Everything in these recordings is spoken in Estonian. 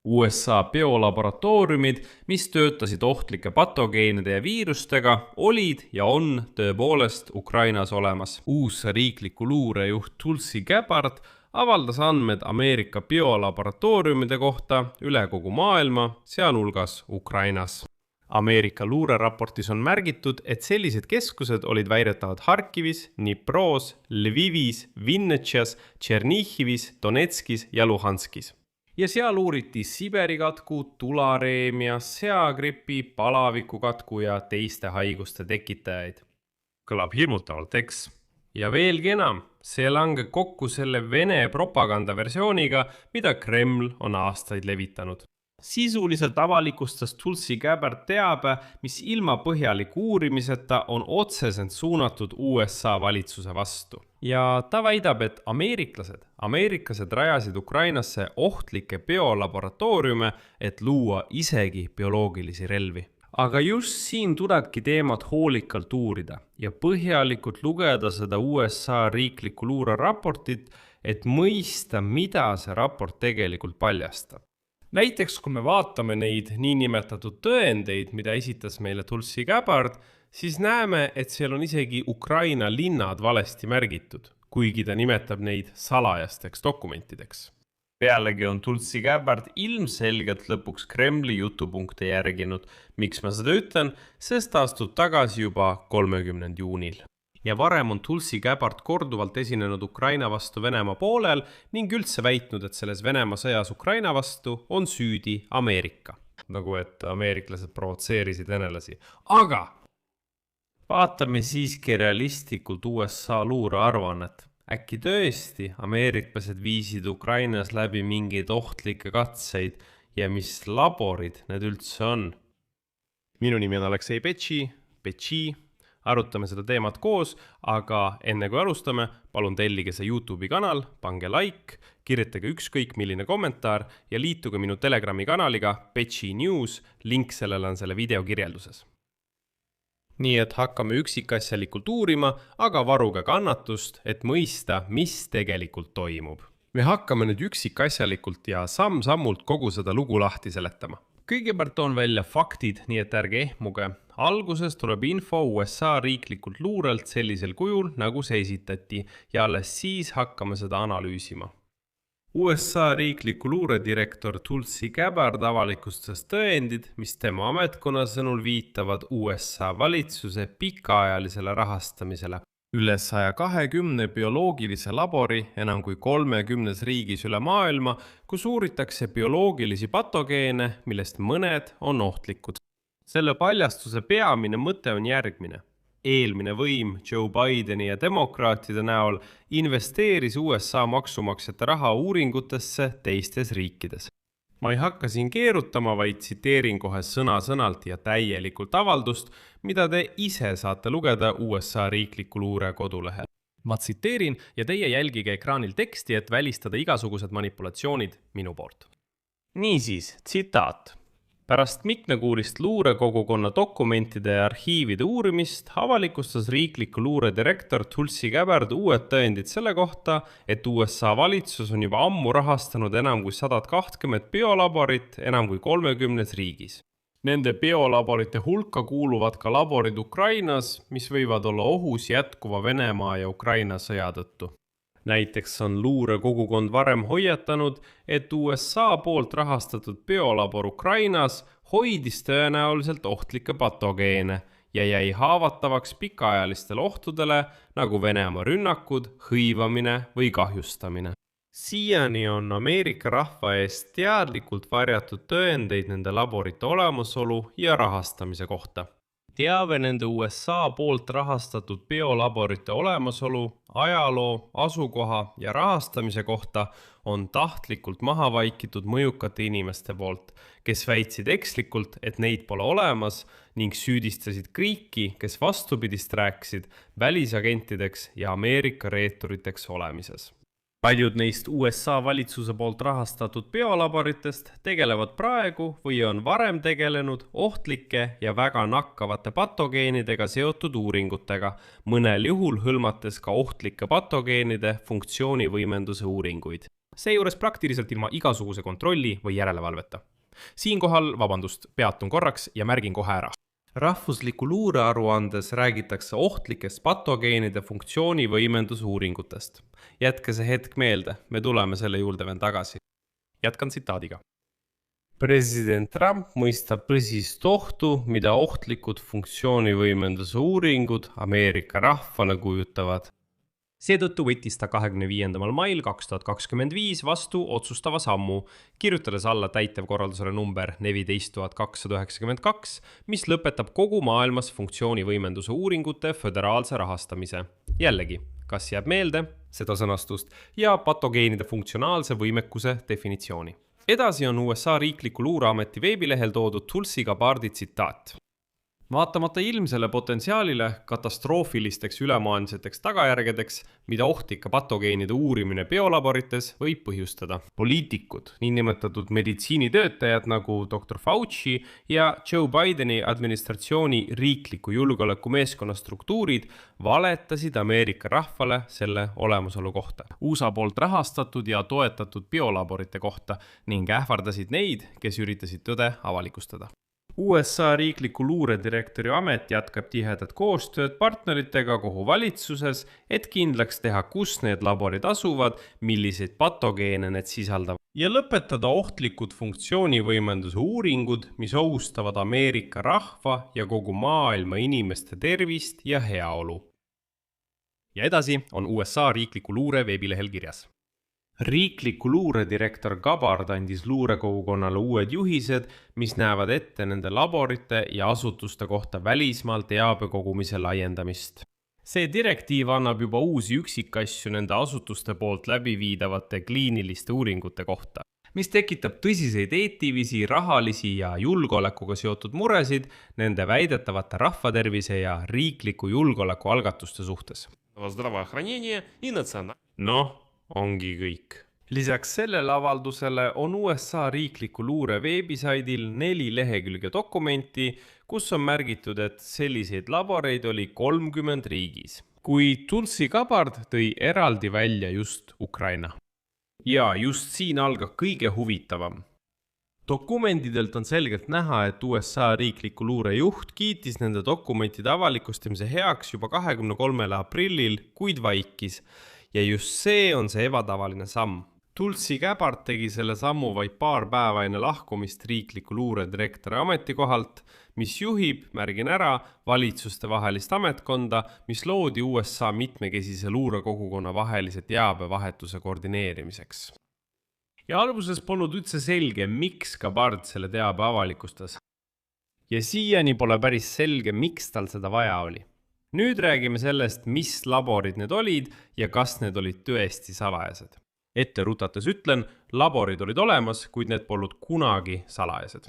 USA biolaboratooriumid, mis töötasid ohtlike patogeenide ja viirustega, olid ja on tõepoolest Ukrainas olemas. USA riikliku luurejuht Tulsi Gabbard avaldas andmed Ameerika biolaboratooriumide kohta üle kogu maailma, sealhulgas Ukrainas. Ameerika luureraportis on märgitud, et sellised keskused olid väidetavad Harkivis, Dnipros, Lvivis, Vinnetšas, Tšernihivis, Donetskis ja Luhanskis. Ja seal uuriti Siberi katku, tulareemia, seagripi, palavikukatku ja teiste haiguste tekitajaid. Kõlab hirmutavalt, eks? Ja veelgi enam, see langeb kokku selle Vene propagandaversiooniga, mida Kreml on aastaid levitanud. Sisuliselt avalikustas Tulsi Gabbard teabe, mis ilma põhjaliku uurimiseta on otseselt suunatud USA valitsuse vastu. Ja ta väidab, et ameeriklased rajasid Ukrainasse ohtlikke biolaboratooriume, et luua isegi bioloogilisi relvi. Aga just siin tulebki teemat hoolikalt uurida ja põhjalikult lugeda seda USA riikliku luureraportit, et mõista, mida see raport tegelikult paljastab. Näiteks, kui me vaatame neid niinimetatud tõendeid, mida esitas meile Tulsi Gabbard, siis näeme, et seal on isegi Ukraina linnad valesti märgitud, kuigi ta nimetab neid salajasteks dokumentideks. Pealegi on Tulsi Gabbard ilmselgelt lõpuks Kremli jutupunkte järginud. Miks ma seda ütlen? Sest ta astub tagasi juba 30. juunil. Ja varem on Tulsi Gabbard korduvalt esinenud Ukraina vastu Venemaa poolel ning üldse väitnud, et selles Venemaa sõjas Ukraina vastu on süüdi Ameerika. Nagu et ameeriklased provotseerisid venelasi. Aga vaatame siiski realistlikult USA luurearvannet. Äkki tõesti ameeriklased viisid Ukrainas läbi mingeid ohtlikke katseid ja mis laborid need üldse on? Minu nimi on Aleksei Petši. Arutame seda teemat koos, aga enne kui alustame, palun tellige see YouTube'i kanal, pange like, kirjutage ükskõik milline kommentaar ja liituge minu Telegrami kanaliga Petši News, link sellele on selle video kirjelduses. Nii et hakkame üksikasjalikult uurima, aga varuge kannatust, et mõista, mis tegelikult toimub. Me hakkame nüüd üksikasjalikult ja samm-sammult kogu seda lugu lahti seletama. Kõigepealt toon välja faktid, nii et ärge ehmuge. Alguses tuleb info USA riiklikult luurelt sellisel kujul, nagu see esitati, ja alles siis hakkame seda analüüsima. USA riikliku luuredirektor Tulsi Gabbard avalikustas tõendid, mis tema ametkonna sõnul viitavad USA valitsuse pikaajalisele rahastamisele. Üle 120 bioloogilise labori enam kui 30 riigis üle maailma, kus uuritakse bioloogilisi patogeene, millest mõned on ohtlikud. Selle paljastuse peamine mõte on järgmine. Eelmine võim Joe Bideni ja demokraatide näol investeeris USA maksumaksjate raha uuringutesse teistes riikides. Ma ei hakka siin keerutama, vaid tsiteerin kohe sõna-sõnalt ja täielikult avaldust, mida te ise saate lugeda USA riikliku luure kodulehel. Ma tsiteerin ja teie jälgige ekraanil teksti, et välistada igasugused manipulatsioonid minu poolt. Niisiis, tsitaat. Pärast mitmekuulist luurekogukonna dokumentide ja arhiivide uurimist avalikustas riikliku luuredirektor Tulsi Gabbard uued tõendid selle kohta, et USA valitsus on juba ammu rahastanud enam kui 120 biolaborit enam kui 30 riigis. Nende biolaborite hulka kuuluvad ka laborid Ukrainas, mis võivad olla ohus jätkuva Venemaa ja Ukraina sõja tõttu. Näiteks on luurekogukond varem hoiatanud, et USA poolt rahastatud biolabor Ukrainas hoidis tõenäoliselt ohtlikke patogeene ja jäi haavatavaks pikaajalistele ohtudele, nagu Venemaa rünnakud, hõivamine või kahjustamine. Siiani on Ameerika rahva eest teadlikult varjatud tõendeid nende laborite olemasolu ja rahastamise kohta. Teave nende USA poolt rahastatud biolaborite olemasolu, ajaloo, asukoha ja rahastamise kohta on tahtlikult maha vaikitud mõjukate inimeste poolt, kes väitsid ekslikult, et neid pole olemas ning süüdistasid riiki, kes vastupidist rääkisid välisagentideks ja Ameerika reeturiteks olemises. Paljud neist USA valitsuse poolt rahastatud biolaboritest tegelevad praegu või on varem tegelenud ohtlike ja väga nakkavate patogeenidega seotud uuringutega, mõnel juhul hõlmates ka ohtlike patogeenide funktsioonivõimenduse uuringuid. seejuures praktiliselt ilma igasuguse kontrolli või järelevalveta. Siinkohal, vabandust, peatun korraks ja märgin kohe ära. Rahvusliku luurearuandes räägitakse ohtlikest patogeenide funktsioonivõimendusuuringutest. Jätke see hetk meelde, me tuleme selle juurde veel tagasi. Jätkan tsitaadiga. President Trump mõistab tõsist ohtu, mida ohtlikud funktsioonivõimenduse uuringud Ameerika rahvale kujutavad. Seetõttu võttis ta 25. mail 2025 vastu otsustava sammu, kirjutades alla täitevkorraldusele number 14292, mis lõpetab kogu maailmas funktsioonivõimenduse uuringute föderaalse rahastamise. Jällegi, kas jääb meelde seda sõnastust ja patogeenide funktsionaalse võimekuse definitsiooni. Edasi on USA riikliku luureameti veebilehel toodud Tulsi Gabbardi tsitaat. Vaatamata ilmsele potentsiaalile katastroofilisteks ülemaailmseteks tagajärgedeks, mida ohtlike patogeenide uurimine biolaborites võib põhjustada. Poliitikud, niinimetatud meditsiinitöötajad nagu Dr. Fauci ja Joe Bideni administratsiooni riikliku julgeoleku meeskonna struktuurid valetasid Ameerika rahvale selle olemasolu kohta. USA poolt rahastatud ja toetatud biolaborite kohta ning ähvardasid neid, kes üritasid tõde avalikustada. USA riikliku luuredirektori amet jätkab tihedat koostööd partneritega kogu valitsuses, et kindlaks teha, kus need laborid asuvad, milliseid patogeene need sisaldavad. Ja lõpetada ohtlikud funktsioonivõimenduse uuringud, mis ohustavad Ameerika rahva ja kogu maailma inimeste tervist ja heaolu. Ja edasi on USA riikliku luure veebilehel kirjas. Riikliku luuredirektor Gabbard andis luurekogukonnale uued juhised, mis näevad ette nende laborite ja asutuste kohta välismaal teabe kogumise laiendamist. See direktiiv annab juba uusi üksikasju nende asutuste poolt läbiviidavate kliiniliste uuringute kohta, mis tekitab tõsiseid eetilisi, rahalisi ja julgeolekuga seotud muresid nende väidetavate rahvatervise ja riikliku julgeoleku algatuste suhtes. Ongi kõik. Lisaks sellele avaldusele on USA riikliku luure veebisaidil 4 lehekülge dokumenti, kus on märgitud, et selliseid laboreid oli 30 riigis. Kui Tulsi Gabbard tõi eraldi välja just Ukraina. Ja just siin algab kõige huvitavam. Dokumentidelt on selgelt näha, et USA riikliku luure juht kiitis nende dokumentide avalikustamise heaks juba 23. aprillil, kuid vaikis. Ja just see on see ebatavaline samm. Tulsi Gabbard tegi selle sammu vaid paar päeva enne lahkumist riikliku luuredirektori ametikohalt, mis juhib, märgin ära, valitsuste vahelist ametkonda, mis loodi USA mitmekesise luurekogukonna vahelise teabevahetuse koordineerimiseks. Ja alguses polnud üldse selge, miks Gabbard selle teabe avalikustas. Ja siiani pole päris selge, miks tal seda vaja oli. Nüüd räägime sellest, mis laborid need olid ja kas need olid tõesti salajased. Ette rutates ütlen, laborid olid olemas, kuid need polnud kunagi salajased.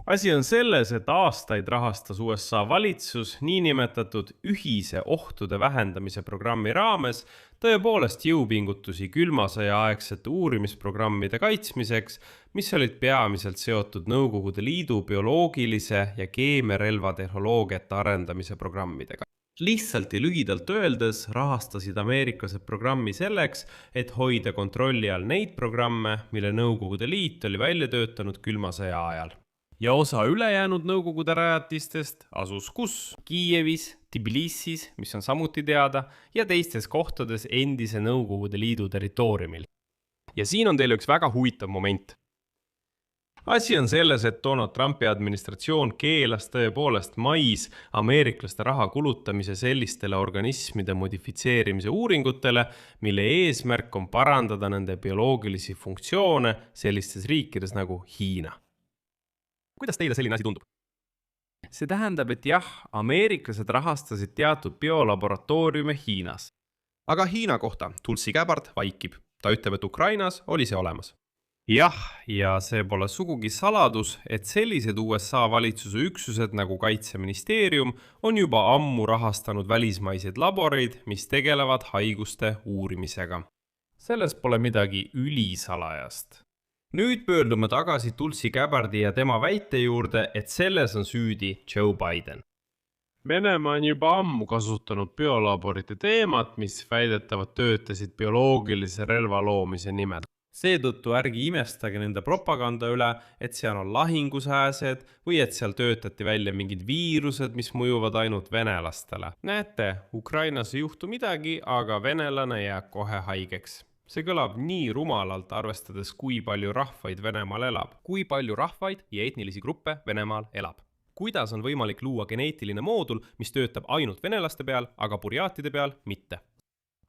Asi on selles, et aastaid rahastas USA valitsus niinimetatud ühise ohtude vähendamise programmi raames tõepoolest jõupingutusi külmasõja aegsete uurimisprogrammide kaitsmiseks, mis olid peamiselt seotud Nõukogude Liidu bioloogilise ja keemiarelvatehnoloogiate arendamise programmidega. Lihtsalt ja lühidalt öeldes rahastasid ameeriklased programmi selleks, et hoida kontrolli all neid programme, mille Nõukogude Liit oli välja töötanud külmasõja ajal. Ja osa ülejäänud Nõukogude rajatistest asus kus? Kiievis, Tbilisis, mis on samuti teada, ja teistes kohtades endise Nõukogude Liidu territooriumil. Ja siin on teil üks väga huvitav moment. Asi on selles, et Donald Trumpi administratsioon keelas tõepoolest mais ameeriklaste raha kulutamise sellistele organismide modifitseerimise uuringutele, mille eesmärk on parandada nende bioloogilisi funktsioone sellistes riikides nagu Hiina. Kuidas teile selline asi tundub? See tähendab, et jah, ameeriklased rahastasid teatud biolaboratooriume Hiinas. Aga Hiina kohta Tulsi Gabbard vaikib. Ta ütleb, et Ukrainas oli see olemas. Jah, ja see pole sugugi saladus, et sellised USA valitsuse üksused nagu Kaitseministeerium on juba ammu rahastanud välismaiseid laboreid, mis tegelevad haiguste uurimisega. Selles pole midagi ülisalajast. Nüüd pöördume tagasi Tulsi Gabbardi ja tema väite juurde, et selles on süüdi Joe Biden. Venemaa on juba ammu kasutanud biolaborite teemat, mis väidetavad töötasid bioloogilise relva loomise nimel. Seetõttu ärgi imestage nende propaganda üle, et seal on lahingusääsed või et seal töötati välja mingid viirused, mis mõjuvad ainult venelastele. Näete, Ukrainas ei juhtu midagi, aga venelane jääb kohe haigeks. See kõlab nii rumalalt, arvestades, kui palju rahvaid Venemaal elab. Kui palju rahvaid ja etnilisi gruppe Venemaal elab? Kuidas on võimalik luua geneetiline moodul, mis töötab ainult venelaste peal, aga burjaatide peal mitte?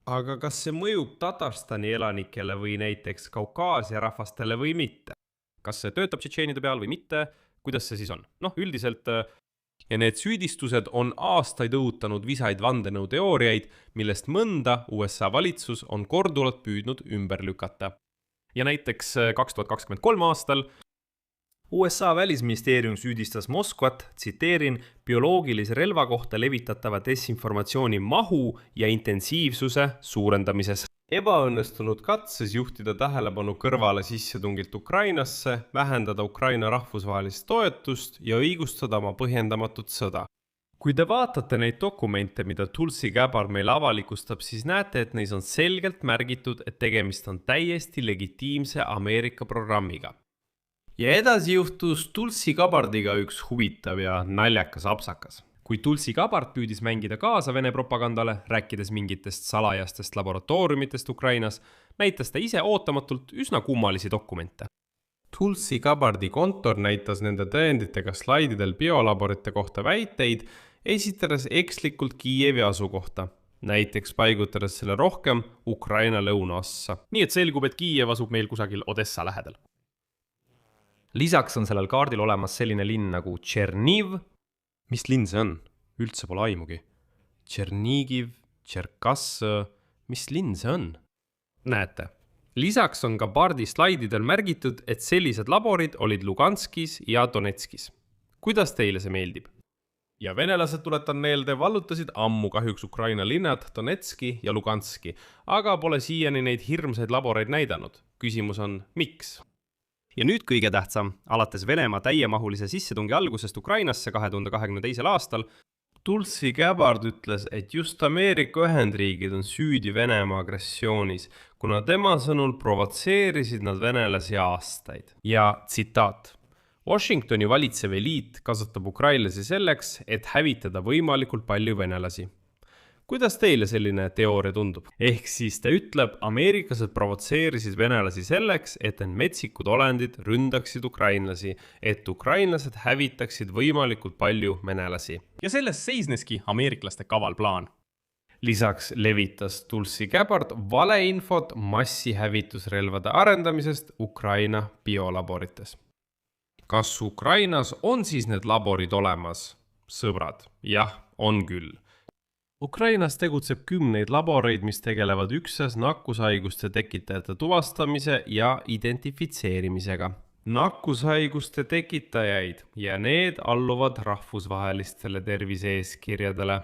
Aga kas see mõjub Tatarstani elanikele või näiteks Kaukaasia rahvastele või mitte? Kas see töötab tšetšeenide peal või mitte? Kuidas see siis on? Üldiselt. Ja need süüdistused on aastaid õhutanud visaid vandenõuteooriaid, millest mõnda USA valitsus on korduvalt püüdnud ümber lükata. Ja näiteks 2023 aastal USA välisministeerium süüdistas Moskvat, tsiteerin, bioloogilise relva kohta levitatava desinformatsiooni mahu ja intensiivsuse suurendamises. Ebaõnnestunud katses juhtida tähelepanu kõrvale sissetungilt Ukrainasse, vähendada Ukraina rahvusvahelist toetust ja õigustada oma põhjendamatut sõda. Kui te vaatate neid dokumente, mida Tulsi Gabbard meil avalikustab, siis näete, et neis on selgelt märgitud, et tegemist on täiesti legitiimse Ameerika programmiga. Ja edasi juhtus Tulsi Gabbardiga üks huvitav ja naljakas apsakas. Kui Tulsi Gabbard püüdis mängida kaasa Vene propagandale, rääkides mingitest salajastest laboratooriumitest Ukrainas, näitas ta ise ootamatult üsna kummalisi dokumente. Tulsi Gabbardi kontor näitas nende tõenditega slaididel biolaborite kohta väiteid, esitades ekslikult Kiievi asukohta. Näiteks paigutades selle rohkem Ukraina lõunaossa. Nii et selgub, et Kiiev asub meil kusagil Odessa lähedal. Lisaks on sellel kaardil olemas selline linn nagu Tšerniv. Mis linn see on? Üldse pole aimugi. Tšernigiv, Tšerkass, mis linn see on? Näete. Lisaks on Gabbardi slaididel märgitud, et sellised laborid olid Luganskis ja Donetskis. Kuidas teile see meeldib? Ja venelased, tuletan meelde, vallutasid ammu kahjuks Ukraina linnad Donetski ja Luganski, aga pole siiani neid hirmsaid laboreid näidanud. Küsimus on, miks? Ja nüüd kõige tähtsam, alates Venemaa täiemahulise sissetungi algusest Ukrainasse 2022. aastal, Tulsi Gabbard ütles, et just Ameerika Ühendriigid on süüdi Venemaa agressioonis, kuna tema sõnul provotseerisid nad venelasi aastaid. Ja tsitaat. Washingtoni valitsev eliit kasutab ukrainlasi selleks, et hävitada võimalikult palju venelasi. Kuidas teile selline teooria tundub? Ehk siis ta ütleb, ameeriklased provotseerisid venelasi selleks, et need metsikud olendid ründaksid ukrainlasi, et ukrainlased hävitaksid võimalikult palju venelasi. Ja selles seisneski ameeriklaste kaval plaan. Lisaks levitas Tulsi Gabbard valeinfot massihävitusrelvade arendamisest Ukraina biolaborites. Kas Ukrainas on siis need laborid olemas? Sõbrad, jah, on küll. Ukrainas tegutseb 10 laboreid, mis tegelevad üksnes nakkushaiguste tekitajate tuvastamise ja identifitseerimisega. Nakkushaiguste tekitajaid ja need alluvad rahvusvahelistele tervise-eeskirjadele.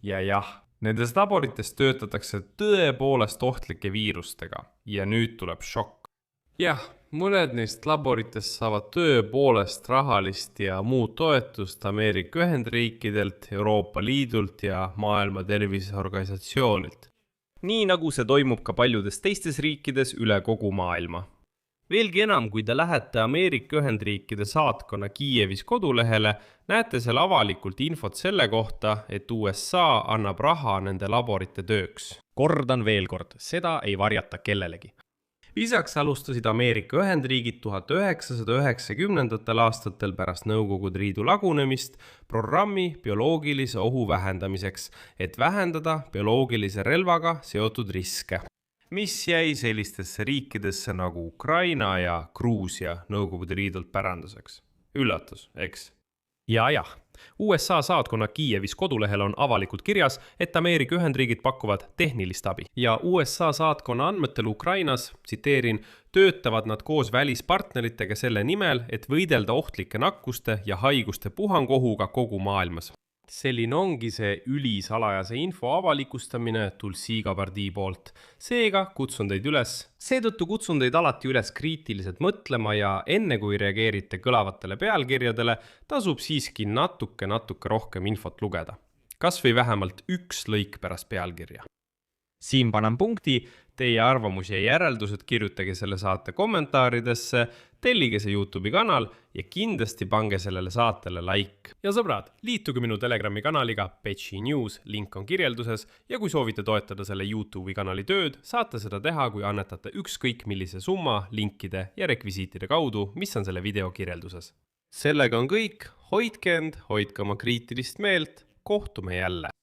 Ja jah, nendes laborites töötatakse tõepoolest ohtlike viirustega ja nüüd tuleb šokk. Jah, mõned neist laboritest saavad tõepoolest rahalist ja muud toetust Ameerika Ühendriikidelt, Euroopa Liidult ja Maailma Terviseorganisatsioonilt. Nii nagu see toimub ka paljudes teistes riikides üle kogu maailma. Veelgi enam, kui te lähete Ameerika Ühendriikide saatkonna Kiievis kodulehele, näete seal avalikult infot selle kohta, et USA annab raha nende laborite tööks. Kordan veel kord, seda ei varjata kellelegi. Lisaks alustasid Ameerika Ühendriigid 1990. aastatel pärast Nõukogude Liidu lagunemist programmi bioloogilise ohu vähendamiseks, et vähendada bioloogilise relvaga seotud riske, mis jäi sellistesse riikidesse nagu Ukraina ja Gruusia Nõukogude Liidult päranduseks. Üllatus, eks? Ja jah, USA saatkonna Kiievis kodulehel on avalikult kirjas, et Ameerika Ühendriigid pakuvad tehnilist abi. Ja USA saatkonna andmetel Ukrainas, tsiteerin, töötavad nad koos välispartneritega selle nimel, et võidelda ohtlike nakkuste ja haiguste puhangohuga kogu maailmas. Selline ongi see ülisalajase info avalikustamine Tulsi Gabbardi poolt. Seetõttu kutsun teid alati üles kriitiliselt mõtlema ja enne kui reageerite kõlavatele pealkirjadele, tasub siiski natuke rohkem infot lugeda. Kas või vähemalt üks lõik pärast pealkirja. Siin panen punkti, Teie arvamusi ja järeldused kirjutage selle saate kommentaaridesse, tellige see YouTube'i kanal ja kindlasti pange sellele saatele like. Ja sõbrad, liituge minu Telegrami kanaliga Petši News, link on kirjelduses ja kui soovite toetada selle YouTube'i kanali tööd, saate seda teha, kui annetate ükskõik millise summa, linkide ja rekvisiitide kaudu, mis on selle video kirjelduses. Sellega on kõik, hoidke end, hoidke oma kriitilist meelt, kohtume jälle!